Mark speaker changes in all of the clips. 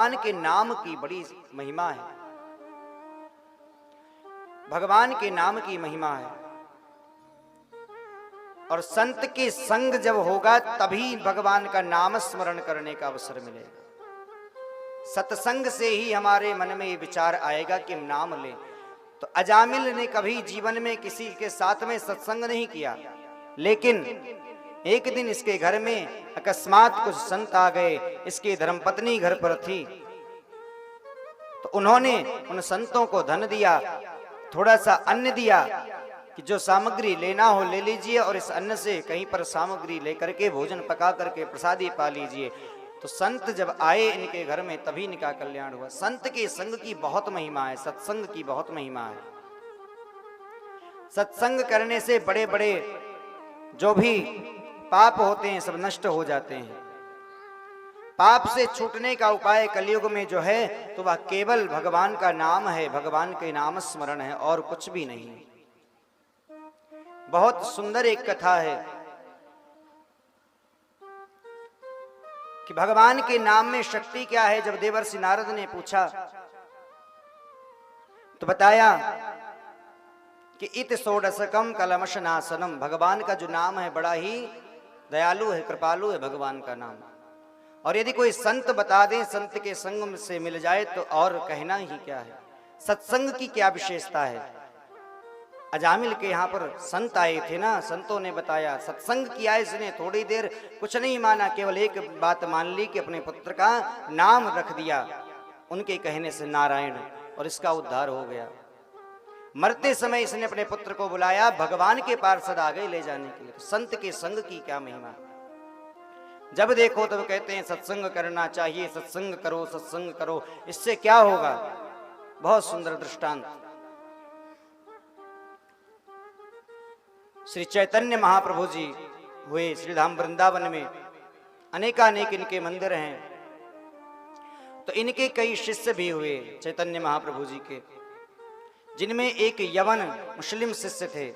Speaker 1: भगवान के नाम की बड़ी महिमा है, भगवान के नाम की महिमा है। और संत के संग जब होगा तभी भगवान का नाम स्मरण करने का अवसर मिलेगा। सत्संग से ही हमारे मन में ये विचार आएगा कि हम नाम लें। तो अजामिल ने कभी जीवन में किसी के साथ में सत्संग नहीं किया, लेकिन एक दिन इसके घर में अकस्मात कुछ संत आ गए। इसकी धर्मपत्नी घर पर थी, तो उन्होंने उन संतों को धन दिया, थोड़ा सा अन्न दिया कि जो सामग्री लेना हो ले लीजिए और इस अन्न से कहीं पर सामग्री लेकर के भोजन पका करके प्रसादी पा लीजिए। तो संत जब आए इनके घर में तभी इनका कल्याण हुआ। संत के संग की बहुत महिमा है, सत्संग की बहुत महिमा है। सत्संग करने से बड़े बड़े जो भी पाप होते हैं सब नष्ट हो जाते हैं। पाप से छूटने का उपाय कलयुग में जो है तो वह केवल भगवान का नाम है, भगवान के नाम स्मरण है और कुछ भी नहीं। बहुत सुंदर एक कथा है कि भगवान के नाम में शक्ति क्या है। जब देवर्षि नारद ने पूछा तो बताया कि इत षोडशकम कलमशनाशनम, भगवान का जो नाम है बड़ा ही दयालु है, कृपालु है भगवान का नाम। और यदि कोई संत बता दे, संत के संग से मिल जाए तो और कहना ही क्या है। सत्संग की क्या विशेषता है। अजामिल के यहाँ पर संत आए थे ना, संतों ने बताया, सत्संग किया इसने, थोड़ी देर कुछ नहीं माना, केवल एक बात मान ली कि अपने पुत्र का नाम रख दिया उनके कहने से नारायण, और इसका उद्धार हो गया। मरते समय इसने अपने पुत्र को बुलाया, भगवान के पार्षद आ गए ले जाने के लिए। संत के संग की क्या महिमा। जब देखो तब कहते हैं सत्संग करना चाहिए, सत्संग करो, सत्संग करो, इससे क्या होगा। बहुत सुंदर दृष्टांत। श्री चैतन्य महाप्रभु जी हुए श्रीधाम वृंदावन में, अनेकानेक इनके मंदिर हैं, तो इनके कई शिष्य भी हुए चैतन्य महाप्रभु जी के, जिनमें एक यवन मुस्लिम शिष्य थे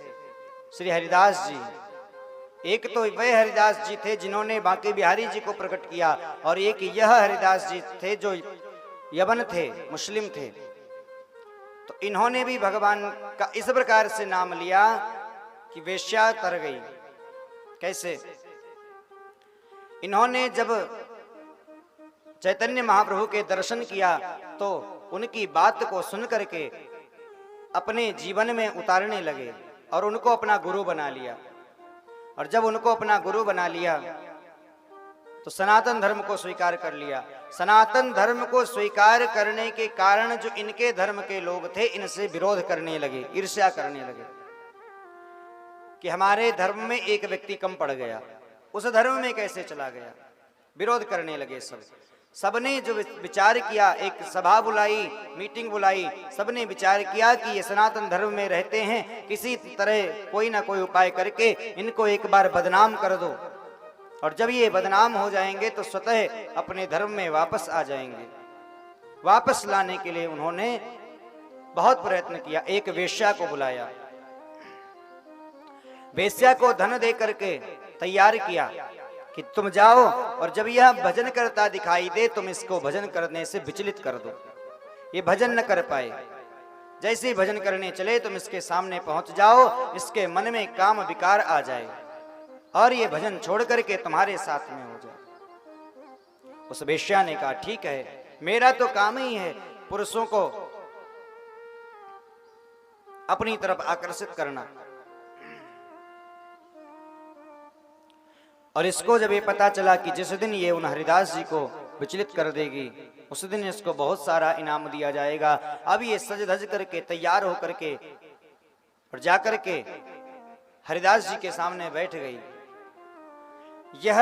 Speaker 1: श्री हरिदास जी। एक तो वह हरिदास जी थे जिन्होंने बांके बिहारी जी को प्रकट किया, और एक यह हरिदास जी थे जो यवन थे, मुस्लिम थे। तो इन्होंने भी भगवान का इस प्रकार से नाम लिया कि वेश्या तर गई। कैसे? इन्होंने जब चैतन्य महाप्रभु के दर्शन किया तो उनकी बात को सुन करके अपने जीवन में उतारने लगे और उनको अपना गुरु बना लिया। और जब उनको अपना गुरु बना लिया तो सनातन धर्म को स्वीकार कर लिया। सनातन धर्म को स्वीकार करने के कारण जो इनके धर्म के लोग थे इनसे विरोध करने लगे, ईर्ष्या करने लगे कि हमारे धर्म में एक व्यक्ति कम पड़ गया, उस धर्म में कैसे चला गया। विरोध करने लगे सबने जो विचार किया, एक सभा बुलाई, मीटिंग बुलाई, सबने विचार किया कि ये सनातन धर्म में रहते हैं, किसी तरह कोई ना कोई उपाय करके इनको एक बार बदनाम कर दो, और जब ये बदनाम हो जाएंगे तो स्वतः अपने धर्म में वापस आ जाएंगे। वापस लाने के लिए उन्होंने बहुत प्रयत्न किया। एक वेश्या को बुलाया, वेश्या को धन दे करके तैयार किया कि तुम जाओ और जब यह भजन करता दिखाई दे तुम इसको भजन करने से विचलित कर दो, ये भजन न कर पाए। जैसे ही भजन करने चले तुम इसके सामने पहुंच जाओ, इसके मन में काम विकार आ जाए और ये भजन छोड़ करके तुम्हारे साथ में हो जाए। उस वेश्या ने कहा ठीक है, मेरा तो काम ही है पुरुषों को अपनी तरफ आकर्षित करना। और इसको जब ये पता चला कि जिस दिन ये उन हरिदास जी को विचलित कर देगी उस दिन इसको बहुत सारा इनाम दिया जाएगा। अब ये सज धज करके तैयार होकर के और जाकर के हरिदास जी के सामने बैठ गई। यह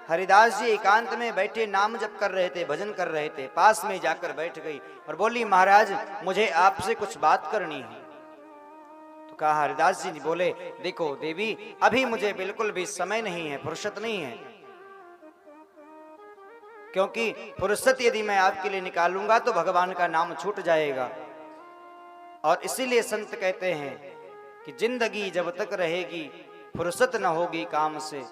Speaker 1: हरिदास जी एकांत में बैठे नाम जप कर रहे थे, भजन कर रहे थे, पास में जाकर बैठ गई और बोली महाराज मुझे आपसे कुछ बात करनी है। तो कहा, हरिदास जी बोले देखो देवी अभी मुझे बिल्कुल भी समय नहीं है, फुर्सत नहीं है, क्योंकि फुर्सत यदि मैं आपके लिए निकालूंगा तो भगवान का नाम छूट जाएगा। और इसीलिए संत कहते हैं कि जिंदगी जब तक रहेगी फुर्सत न होगी काम से,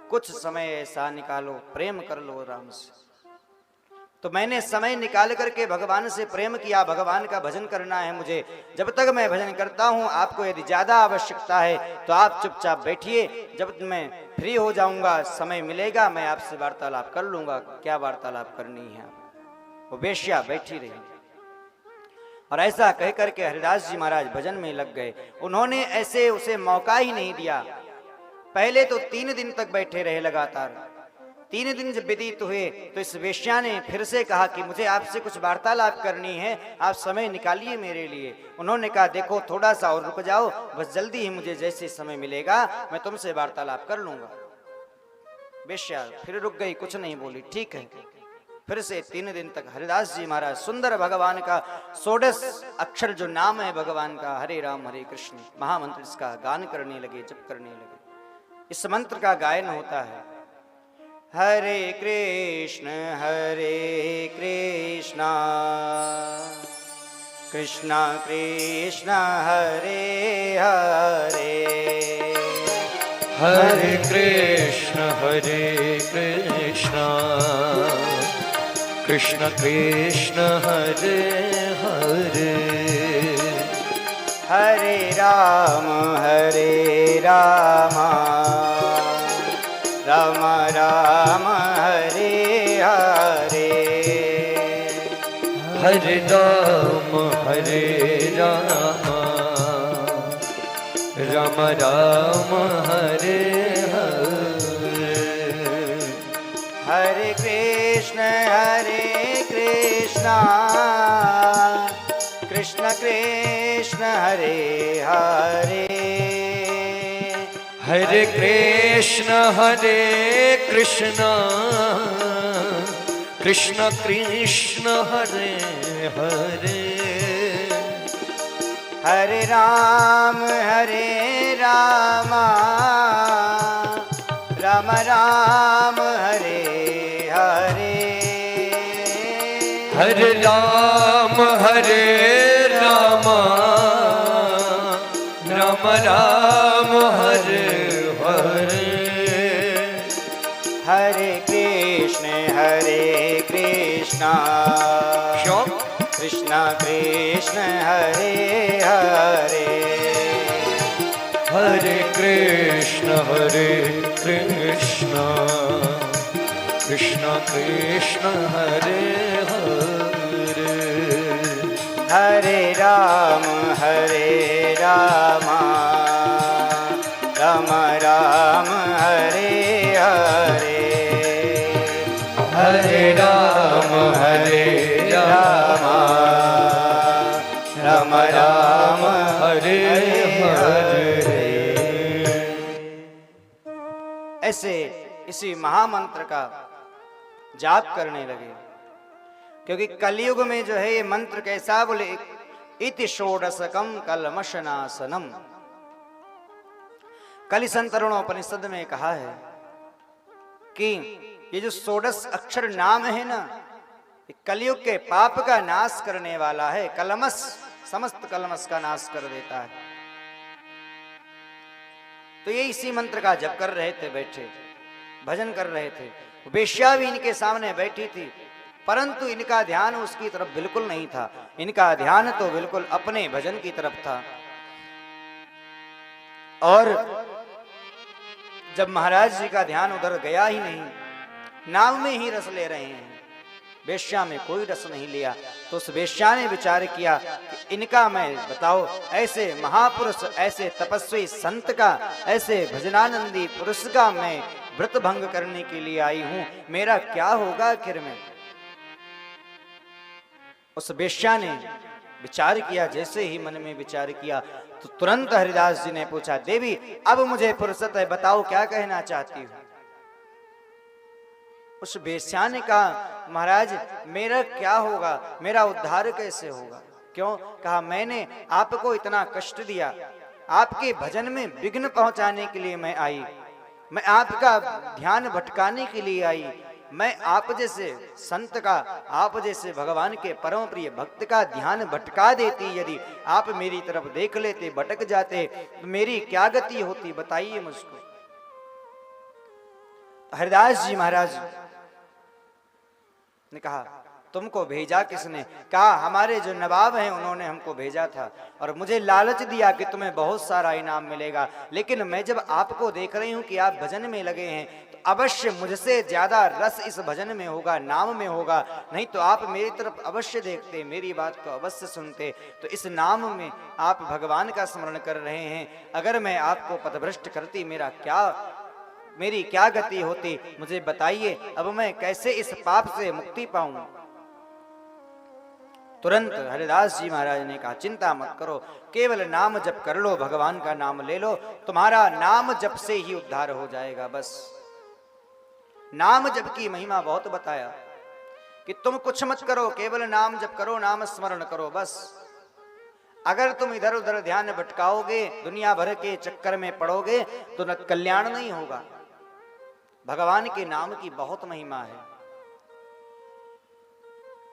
Speaker 1: कुछ समय ऐसा निकालो प्रेम कर लो राम से। तो मैंने समय निकाल करके भगवान से प्रेम किया, भगवान का भजन करना है मुझे। जब तक मैं भजन करता हूँ, आपको यदि ज्यादा आवश्यकता है तो आप चुपचाप बैठिए, जब मैं फ्री हो जाऊंगा, समय मिलेगा, मैं आपसे वार्तालाप कर लूंगा। क्या वार्तालाप करनी है? वो वेश्या बैठी रही और ऐसा कह करके हरिदास जी महाराज भजन में लग गए। उन्होंने ऐसे उसे मौका ही नहीं दिया। पहले तो 3 दिन तक बैठे रहे लगातार। 3 दिन जब व्यतीत हुए तो इस वेश्या ने फिर से कहा कि मुझे आपसे कुछ वार्तालाप करनी है, आप समय निकालिए मेरे लिए। उन्होंने कहा देखो थोड़ा सा और रुक जाओ, बस जल्दी ही मुझे जैसे समय मिलेगा मैं तुमसे वार्तालाप कर लूंगा। वेश्या फिर रुक गई, कुछ नहीं बोली। ठीक है, फिर से 3 दिन तक हरिदास जी महाराज सुंदर भगवान का 16 अक्षर जो नाम है भगवान का, हरे राम हरे कृष्ण महामंत्र, इसका गान करने लगे, जप करने लगे। इस मंत्र का गायन होता है हरे कृष्ण कृष्ण कृष्ण हरे हरे,
Speaker 2: हरे कृष्ण कृष्ण कृष्ण हरे हरे,
Speaker 1: हरे राम राम राम हरे हरे,
Speaker 2: हरे राम राम राम हरे हरे,
Speaker 1: हरे कृष्ण कृष्ण कृष्ण हरे हरे,
Speaker 2: हरे कृष्ण कृष्ण कृष्ण हरे हरे,
Speaker 1: हरे राम राम राम हरे हरे,
Speaker 2: हरे राम राम राम हरे हरे,
Speaker 1: हरे कृष्ण कृष्ण कृष्ण हरे हरे,
Speaker 2: हरे कृष्ण कृष्ण कृष्ण हरे हरे,
Speaker 1: हरे राम राम राम हरे हरे,
Speaker 2: हरे राम
Speaker 1: राम राम
Speaker 2: हरे हरे।
Speaker 1: ऐसे इसी महामंत्र का जाप करने लगे, क्योंकि कलयुग में जो है ये मंत्र कैसा, बोले इति षोडशकम कलमशनासनम। कलिसंतरणोपनिषद में कहा है कि ये जो 16 अक्षर नाम है ना, कलयुग के पाप का नाश करने वाला है। कलमस, समस्त कलमस का नाश कर देता है। तो ये इसी मंत्र का जप कर रहे थे, बैठे भजन कर रहे थे। वेश्या भी इनके सामने बैठी थी, परंतु इनका ध्यान उसकी तरफ बिल्कुल नहीं था। इनका ध्यान तो बिल्कुल अपने भजन की तरफ था। और जब महाराज जी का ध्यान उधर गया ही नहीं, नाव में ही रस ले रहे हैं, वेश्या में कोई रस नहीं लिया, तो उस वेश्या ने विचार किया कि इनका मैं बताओ, ऐसे महापुरुष, ऐसे तपस्वी संत का, ऐसे भजनानंदी पुरुष का मैं व्रत भंग करने के लिए आई हूं, मेरा क्या होगा आखिर में। उस वेश्या ने विचार किया। जैसे ही मन में विचार किया तो तुरंत हरिदास जी ने पूछा, देवी अब मुझे फुर्सत है, बताओ क्या कहना चाहती हो। उस वेश्या ने कहा, महाराज मेरा क्या होगा, मेरा उद्धार कैसे होगा। क्यों? कहा मैंने आपको इतना कष्ट दिया, आपके भजन में विघ्न पहुंचाने के लिए मैं आई, मैं आपका ध्यान भटकाने के लिए आई, मैं आप जैसे संत का, आप जैसे भगवान के परम प्रिय भक्त का ध्यान भटका देती, यदि आप मेरी तरफ देख लेते, भटक जाते, तो मेरी क्या गति होती, बताइए मुझको। हरिदास जी महाराज ने कहा, तुमको भेजा किसने? कहा हमारे जो नवाब हैं उन्होंने हमको भेजा था और मुझे लालच दिया कि तुम्हें बहुत सारा इनाम मिलेगा। लेकिन मैं जब आपको देख रही हूं कि आप भजन में लगे हैं तो अवश्य मुझसे ज्यादा रस इस भजन में होगा, नाम में होगा। नहीं तो आप मेरी तरफ अवश्य देखते, मेरी बात को अवश्य सुनते। तो इस नाम में आप भगवान का स्मरण कर रहे हैं। अगर मैं आपको पथभ्रष्ट करती मेरी क्या गति होती, मुझे बताइए। अब मैं कैसे इस पाप से मुक्ति पाऊं? तुरंत हरिदास जी महाराज ने कहा चिंता मत करो, केवल नाम जप कर लो, भगवान का नाम ले लो, तुम्हारा नाम जप से ही उद्धार हो जाएगा। बस नाम जप की महिमा बहुत बताया कि तुम कुछ मत करो, केवल नाम जप करो, नाम स्मरण करो। बस अगर तुम इधर उधर ध्यान भटकाओगे, दुनिया भर के चक्कर में पड़ोगे तो न कल्याण नहीं होगा। भगवान के नाम की बहुत महिमा है।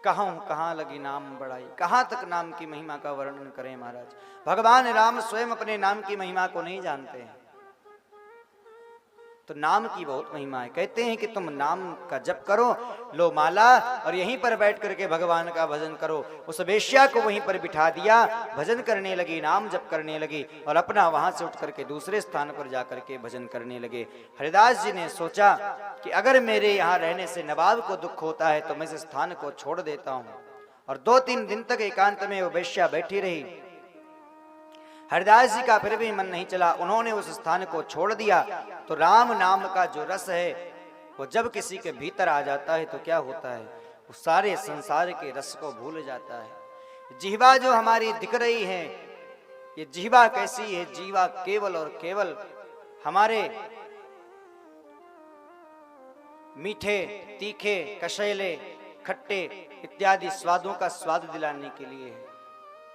Speaker 1: कहाँ लगी नाम बड़ाई, कहाँ तक नाम की महिमा का वर्णन करें महाराज। भगवान राम स्वयं अपने नाम की महिमा को नहीं जानते हैं, तो नाम की बहुत महिमा है। कहते हैं कि तुम नाम का जप करो, लो माला, और यहीं पर बैठ करके भगवान का भजन करो। उस वेश्या को वहीं पर बिठा दिया, भजन करने लगी, नाम जप करने लगी और अपना वहां से उठ करके दूसरे स्थान पर जाकर के भजन करने लगे। हरिदास जी ने सोचा कि अगर मेरे यहाँ रहने से नवाब को दुख होता है तो मैं इस स्थान को छोड़ देता हूं। और 2-3 दिन तक एकांत में वो वेश्या बैठी रही। हरिदास जी का फिर भी मन नहीं चला, उन्होंने उस स्थान को छोड़ दिया। तो राम नाम का जो रस है वो जब किसी के भीतर आ जाता है तो क्या होता है, वो सारे संसार के रस को भूल जाता है। जिह्वा जो हमारी दिख रही है, ये जिह्वा कैसी है? जीवा केवल और केवल हमारे मीठे, तीखे, कशैले, खट्टे इत्यादि स्वादों का स्वाद दिलाने के लिए है।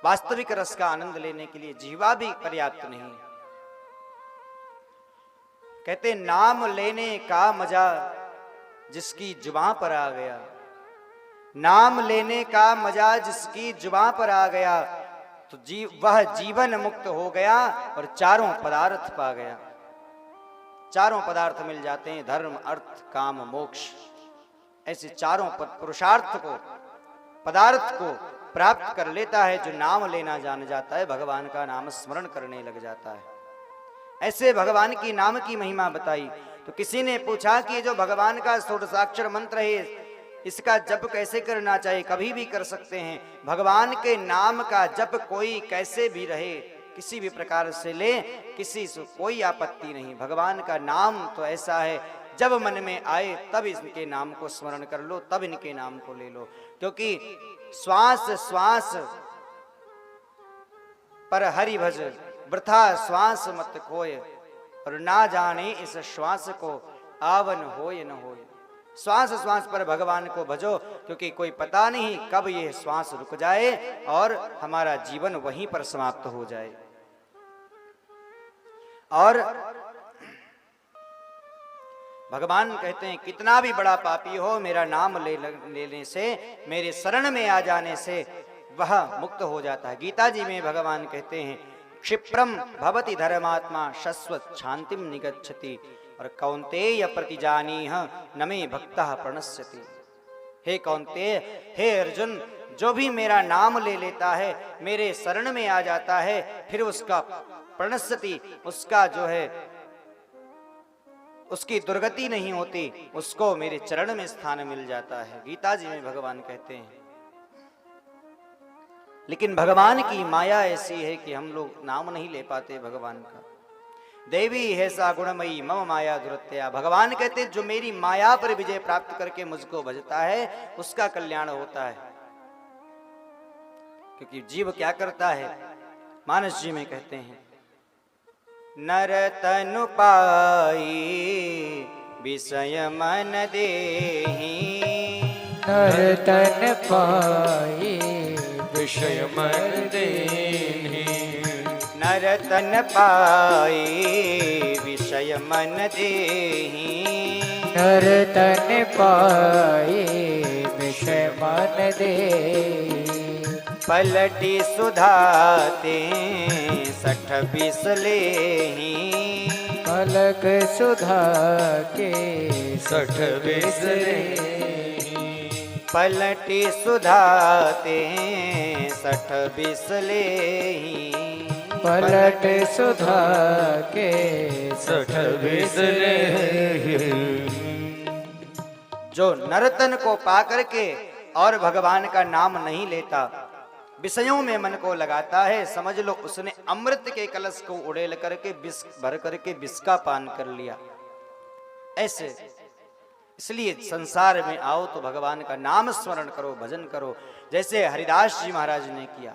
Speaker 1: वास्तविक रस का आनंद लेने के लिए जीवा भी पर्याप्त नहीं। कहते नाम लेने का मजा जिसकी जुबां पर आ गया, नाम लेने का मजा जिसकी जुबां पर आ गया तो वह जीवन मुक्त हो गया और चारों पदार्थ पा गया। चारों पदार्थ मिल जाते हैं, धर्म, अर्थ, काम, मोक्ष। ऐसे चारों पुरुषार्थ को, पदार्थ को प्राप्त कर लेता है जो नाम लेना जान जाता है, भगवान का नाम स्मरण करने लग जाता है। ऐसे भगवान की नाम की महिमा बताई। तो किसी ने पूछा कि जो भगवान का षोडशाक्षर मंत्र है इसका जप कैसे करना चाहिए? कभी भी कर सकते हैं। भगवान के नाम का जप कोई कैसे भी रहे, किसी भी प्रकार से ले, किसी से कोई आपत्ति नहीं। भगवान का नाम तो ऐसा है, जब मन में आए तब इनके नाम को स्मरण कर लो, तब इनके नाम को ले लो। क्योंकि श्वास श्वास पर हरि भज, वृथा श्वास मत खोय, और ना जाने इस श्वास को आवन होय न होय। श्वास श्वास पर भगवान को भजो, क्योंकि कोई पता नहीं कब ये श्वास रुक जाए और हमारा जीवन वहीं पर समाप्त हो जाए। और भगवान कहते हैं कितना भी बड़ा पापी हो, मेरा नाम लेने से, मेरे शरण में आ जाने से वह मुक्त हो जाता है। गीता जी में भगवान कहते हैं क्षिप्रम भवति धर्मात्मा शाश्वत शांतिम निगच्छति, और कौन्तेय प्रतिजानीह न मे भक्तः प्रणश्यति। हे कौन्तेय, हे अर्जुन, जो भी मेरा नाम ले लेता है, मेरे शरण में आ जाता है, फिर उसका प्रणश्यति, उसका जो है उसकी दुर्गति नहीं होती, उसको मेरे चरण में स्थान मिल जाता है। गीता जी में भगवान कहते हैं। लेकिन भगवान की माया ऐसी है कि हम लोग नाम नहीं ले पाते भगवान का। देवी है सा गुणमयी मम माया दुरत्या। भगवान कहते हैं जो मेरी माया पर विजय प्राप्त करके मुझको भजता है उसका कल्याण होता है। क्योंकि जीव क्या करता है, मानस जी में कहते हैं नर तनु पाई विषय मन देहि,
Speaker 2: नर तन पाई विषय मन देहि,
Speaker 1: नर तन पाई विषय मन देहि,
Speaker 2: नर तन पाई विषय मन देहि।
Speaker 1: पलटी सुधाते 60-20 लेहि,
Speaker 2: पलक सुधा के 60-20 लेहि।
Speaker 1: पलटी सुधाते 60 बिसले
Speaker 2: पलट सुधा के
Speaker 3: 60 बिसले।
Speaker 1: जो नर्तन को पा करके और भगवान का नाम नहीं लेता, विषयों में मन को लगाता है, समझ लो उसने अमृत के कलश को उड़ेल करके विष भर करके विष का पान कर लिया। ऐसे इसलिए संसार में आओ तो भगवान का नाम स्मरण करो, भजन करो, जैसे हरिदास जी महाराज ने किया।